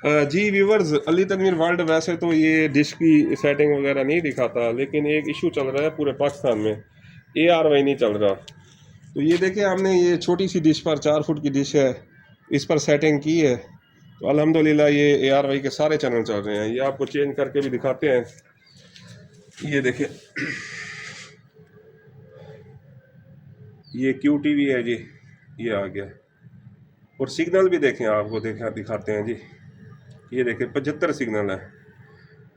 जी viewers, Ali Tanveer world वैसे तो ये डिश की सेटिंग वगैरह नहीं दिखाता, लेकिन एक इशू चल रहा है पूरे पाकिस्तान में, ARY नहीं चल रहा। तो ये देखिए, हमने ये छोटी सी डिश पर 4 फुट की डिश है, इस पर सेटिंग की है। तो अल्हम्दुलिल्लाह ये ARY के सारे चैनल चल रहे हैं। ये आपको चेंज करके भी दिखाते हैं। ये देखिए, ये QTV है जी, ये आ गया। और सिग्नल भी देखें, आपको दिखाते हैं जी। ये देखिए 75 सिग्नल है।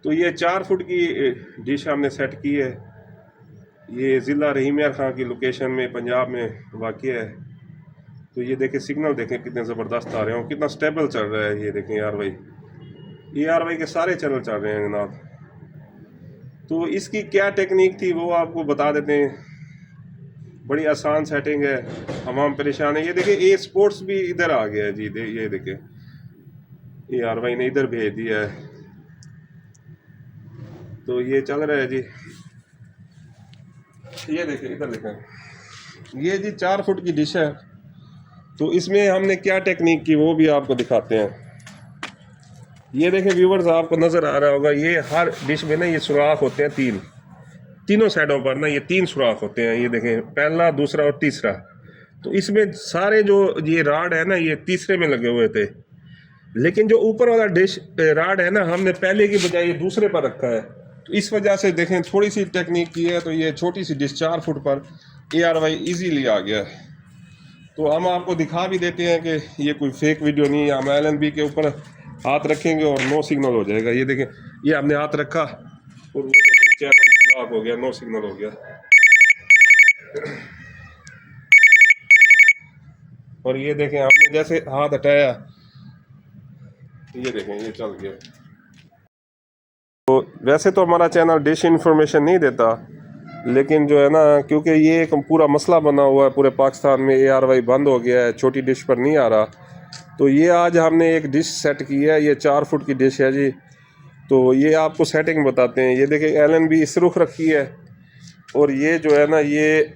तो ये 4 फुट की डिश हमने सेट की है। ये ज़िला रहीम यार खां की लोकेशन में पंजाब में वाक़ है। तो ये देखें सिग्नल देखें कितने ज़बरदस्त आ रहे हैं, कितना स्टेबल चल रहा है। ये देखें ARY के सारे चैनल चल रहे हैं जनाब। तो इसकी क्या टेक्निक थी वो आपको बता देते हैं। बड़ी आसान सेटिंग है, हमाम परेशान है। ये देखिए A स्पोर्ट्स भी इधर आ गया है जी। ये देखिए ARY ने इधर भेज दिया है। तो ये चल रहा है जी। ये देखिए इधर देखें, ये जी 4 फुट की डिश है। तो इसमें हमने क्या टेक्निक की वो भी आपको दिखाते हैं। ये देखें व्यूवर्स, आपको नज़र आ रहा होगा, ये हर डिश में ना ये सुराख होते हैं तीनों साइडों पर ना ये 3 सुराख होते हैं। ये देखें, पहला, दूसरा और तीसरा। तो इसमें सारे जो ये राड है ना, ये तीसरे में लगे हुए थे। लेकिन जो ऊपर वाला डिश राड है ना, हमने पहले की बजाय ये दूसरे पर रखा है। तो इस वजह से देखें थोड़ी सी टेक्निक की है। तो ये छोटी सी डिश 4 फुट पर ARY इजीली आ गया है। तो हम आपको दिखा भी देते हैं कि ये कोई फेक वीडियो नहीं है। हम LNB के ऊपर हाथ रखेंगे और नो सिग्नल हो जाएगा। ये देखें, ये हमने हाथ रखा और वो चैनल ब्लॉक हो गया, नो सिग्नल हो गया। और ये देखें, हमने जैसे हाथ हटाया, ये देखें ये चल गया। तो वैसे तो हमारा चैनल डिश इन्फॉर्मेशन नहीं देता, लेकिन जो है ना, क्योंकि ये एक पूरा मसला बना हुआ है पूरे पाकिस्तान में, ARY बंद हो गया है, छोटी डिश पर नहीं आ रहा। तो ये आज हमने एक डिश सेट की है। ये 4 फुट की डिश है जी। तो ये आपको सेटिंग बताते हैं। ये देखिए LNB इस रुख रखी है, और ये जो है ना, ये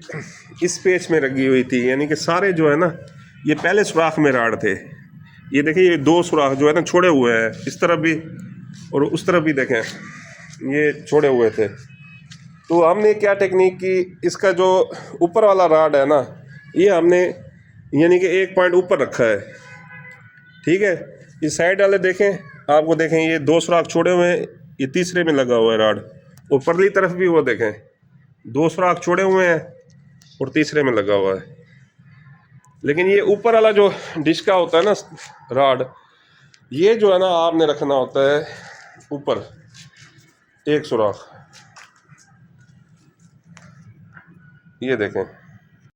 इस पेच में लगी हुई थी। यानी कि सारे जो है ना, ये पहले सुराख में राड थे। ये देखिए, ये 2 सुराख जो है ना छोड़े हुए हैं, इस तरफ भी और उस तरफ भी देखें, ये छोड़े हुए थे। तो हमने क्या टेक्निक की, इसका जो ऊपर वाला राड है ना, ये हमने यानी कि 1 पॉइंट ऊपर रखा है। ठीक है, इस साइड वाले देखें, आपको देखें ये 2 सुराख छोड़े हुए हैं, ये तीसरे में लगा हुआ है राड। और परली तरफ भी वो देखें, 2 सुराख छोड़े हुए हैं और तीसरे में लगा हुआ है। लेकिन ये ऊपर वाला जो डिश का होता है ना राड, ये जो है ना आपने रखना होता है ऊपर 1 सुराख। ये देखें,